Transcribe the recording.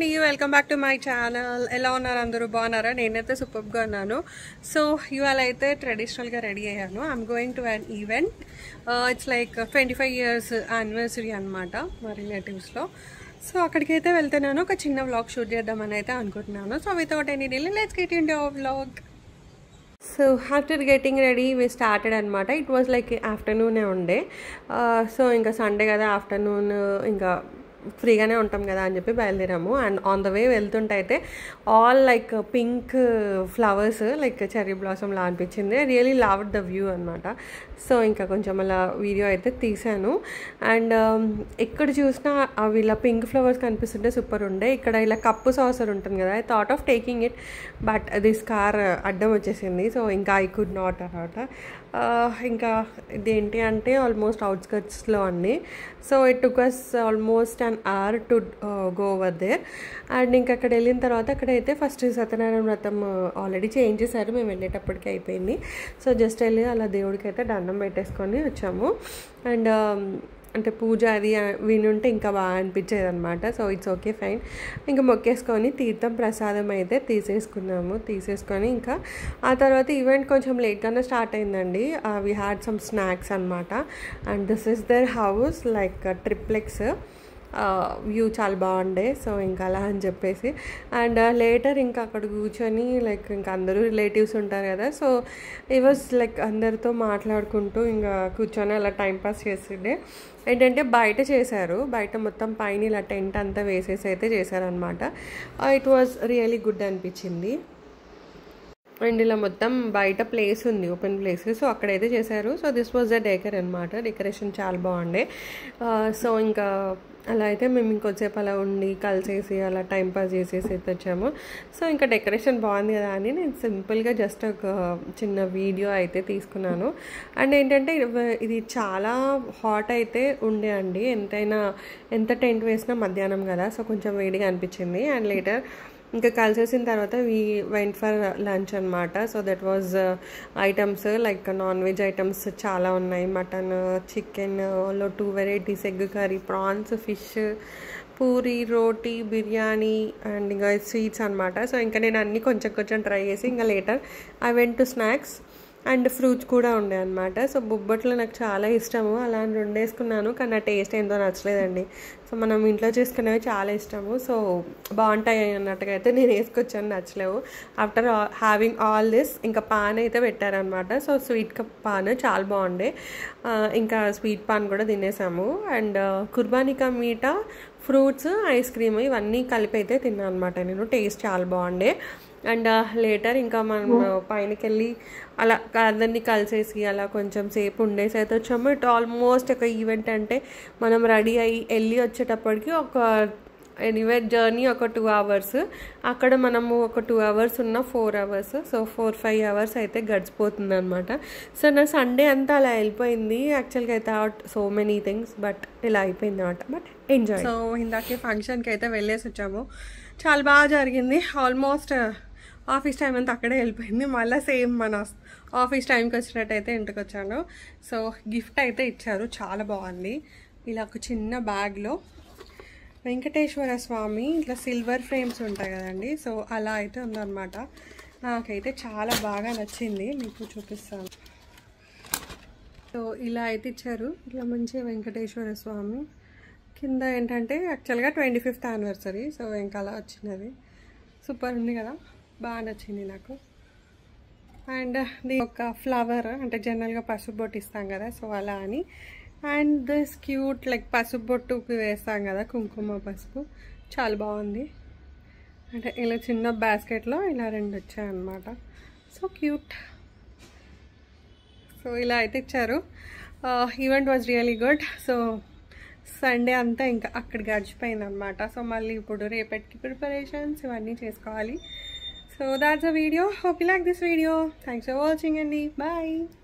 అండి, welcome back to my channel. ఎలా ఉన్నారు అందరూ? బాగున్నారా? నేనైతే సూపర్గా ఉన్నాను. సో ఇవాళ అయితే ట్రెడిషనల్గా రెడీ అయ్యాను. I'm going to an event. It's like 25 years anniversary అనమాట మా రిలేటివ్స్లో. సో అక్కడికి అయితే వెళ్తున్నాను. ఒక చిన్న వ్లాగ్ షూట్ చేద్దామని అయితే అనుకుంటున్నాను. So without any delay let's get into our vlog. So after getting ready we started అనమాట. ఇట్ వాజ్ లైక్ ఆఫ్టర్నూనే ఉండే. సో ఇంకా సండే కదా, ఆఫ్టర్నూన్ ఇంకా ఫ్రీగానే ఉంటాం కదా అని చెప్పి బయలుదేరాము. అండ్ ఆన్ ద వే వెళ్తుంటే అయితే all like pink flowers like cherry బ్లాసమ్లా అనిపించింది. రియలీ లవ్డ్ ద వ్యూ అనమాట. సో ఇంకా కొంచెం అలా వీడియో అయితే తీసాను. అండ్ ఎక్కడ చూసినా అవి ఇలా పింక్ ఫ్లవర్స్ కనిపిస్తుంటే సూపర్ ఉండే. ఇక్కడ ఇలా కప్పు సాసర్ ఉంటుంది కదా, I thought of taking it, but this car అడ్డం వచ్చేసింది. సో ఇంకా ఐ కుడ్ నాట్ అనమాట. ఇంకా ఇదేంటి అంటే ఆల్మోస్ట్ అవుట్స్కట్స్లో అండి. So it took us almost an hour to go over there. And ఇంకా అక్కడ వెళ్ళిన తర్వాత అక్కడైతే ఫస్ట్ సత్యనారాయణ వ్రతం ఆల్రెడీ చేయించేశారు, మేము వెళ్ళేటప్పటికి అయిపోయింది. సో జస్ట్ వెళ్ళి అలా దేవుడికి అయితే దండం పెట్టేసుకొని వచ్చాము. అండ్ అంటే పూజ అది వినుంటే ఇంకా బాగా అనిపించేది అనమాట. So it's okay fine. ఇంకా మొక్కేసుకొని తీర్థం ప్రసాదం అయితే తీసేసుకొని ఇంకా ఆ తర్వాత ఈవెంట్ కొంచెం లేట్గానే స్టార్ట్ అయిందండి. వీ హ్యాడ్ సమ్ స్నాక్స్ అనమాట. And this is there house like triplex. View చాలా బాగుండే. సో ఇంకా అలా అని చెప్పేసి అండ్ లేటర్ ఇంకా అక్కడ కూర్చొని లైక్ ఇంకా అందరూ రిలేటివ్స్ ఉంటారు కదా. సో ఇట్ వాజ్ లైక్ అందరితో మాట్లాడుకుంటూ ఇంకా కూర్చొని అలా టైంపాస్ చేసిండే. ఏంటంటే బయట చేశారు, బయట మొత్తం పైన ఇలా టెంట్ అంతా వేసేసి అయితే చేశారనమాట. ఇట్ వాజ్ రియలీ గుడ్ అనిపించింది. అండ్ ఇలా మొత్తం బయట ప్లేస్ ఉంది, ఓపెన్ ప్లేస్. సో అక్కడైతే చేశారు. So this was the decor అనమాట. డెకరేషన్ చాలా బాగుండే. సో ఇంకా అలా అయితే మేము ఇంకొద్దిసేపు అలా ఉండి కలిసేసి అలా టైంపాస్ చేసేసి అయితే వచ్చాము. సో ఇంకా డెకరేషన్ బాగుంది కదా అని నేను సింపుల్గా జస్ట్ ఒక చిన్న వీడియో అయితే తీసుకున్నాను. అండ్ ఏంటంటే ఇది చాలా హాట్ అయితే ఉండే అండి. ఎంత టెంట్ వేసినా మధ్యాహ్నం కదా, సో కొంచెం వేడిగా అనిపించింది. అండ్ లేటర్ ఇంకా కలిసేసిన తర్వాత వీ వెంట్ ఫర్ లంచ్ అనమాట. So that was items like non veg items చాలా ఉన్నాయి. మటన్, చికెన్లో 2 varieties, egg curry, prawns, fish, puri, roti, biryani and ఇంకా స్వీట్స్ అనమాట. సో ఇంకా నేను అన్నీ కొంచెం ట్రై చేసి ఇంకా later I went to snacks. And fruits కూడా ఉండే అనమాట. సో బొబ్బట్లు నాకు చాలా ఇష్టము, అలా 2 వేసుకున్నాను. కానీ ఆ టేస్ట్ ఏందో నచ్చలేదండి. సో మనం ఇంట్లో చేసుకునేవి చాలా ఇష్టము, సో బాగుంటాయి అన్నట్టుగా అయితే నేను వేసుకొచ్చాను, నచ్చలేవు. ఆఫ్టర్ హ్యావింగ్ ఆల్ దిస్ ఇంకా పాన్ అయితే పెట్టారనమాట. సో స్వీట్ పాన్ చాలా బాగుండే. ఇంకా స్వీట్ పాన్ కూడా తినేసాము. అండ్ కుర్బానికా మీఠా, ఫ్రూట్స్, ఐస్ క్రీమ్ ఇవన్నీ కలిపి అయితే తిన్నాను అనమాట నేను. టేస్ట్ చాలా బాగుండే. అండ్ లేటర్ ఇంకా మనం పైనకి వెళ్ళి అలా అందరినీ కలిసేసి అలా కొంచెం సేపు ఉండేసి అయితే వచ్చాము. ఇట్ ఆల్మోస్ట్ ఒక ఈవెంట్ అంటే మనం రెడీ అయ్యి వెళ్ళి వచ్చేటప్పటికి ఒక ఎనీవే జర్నీ ఒక 2 hours. అక్కడ మనము ఒక 2 hours ఉన్న 4 hours, సో 4-5 hours అయితే గడిచిపోతుంది అనమాట. సో నా సండే అంతా అలా వెళ్ళిపోయింది. యాక్చువల్గా అయితే సో మెనీ థింగ్స్, బట్ ఇలా అయిపోయింది అనమాట. But enjoy. సో ఇందాకే ఫంక్షన్కి అయితే వెళ్ళేసి వచ్చాము. చాలా బాగా జరిగింది. ఆల్మోస్ట్ ఆఫీస్ టైం అంతా అక్కడే వెళ్ళిపోయింది. మళ్ళీ సేమ్ మన ఆఫీస్ టైంకి వచ్చినట్టు అయితే ఇంటికి వచ్చాను. సో గిఫ్ట్ అయితే ఇచ్చారు, చాలా బాగుంది. ఇలా ఒక చిన్న బ్యాగ్లో వెంకటేశ్వర స్వామి ఇట్లా సిల్వర్ ఫ్రేమ్స్ ఉంటాయి కదండి, సో అలా అయితే ఉందన్నమాట. నాకైతే చాలా బాగా నచ్చింది, మీకు చూపిస్తాను. సో ఇలా అయితే ఇచ్చారు, ఇట్లా మంచి వెంకటేశ్వర స్వామి. కింద ఏంటంటే యాక్చువల్గా 25th anniversary, సో ఇంకా అలా వచ్చినది. సూపర్ ఉంది కదా, బాగా నచ్చింది నాకు. అండ్ దీని ఒక ఫ్లవర్ అంటే జనరల్గా పసుపు బొట్టు ఇస్తాం కదా, సో అలా అని. అండ్ దిస్ క్యూట్ లైక్ పసుపు బొట్టుకి వేస్తాం కదా, కుంకుమ పసుపు, చాలా బాగుంది. అంటే ఇలా చిన్న బాస్కెట్లో ఇలా 2 వచ్చాయన్నమాట. So cute. సో ఇలా అయితే ఇచ్చారు. Event was really good. So Sunday అంతా ఇంకా అక్కడ గడిచిపోయింది అనమాట. సో మళ్ళీ ఇప్పుడు రేపటికి ప్రిపరేషన్స్ ఇవన్నీ చేసుకోవాలి. So that's the video. Hope you like this video. Thanks for watching, Andy. Bye.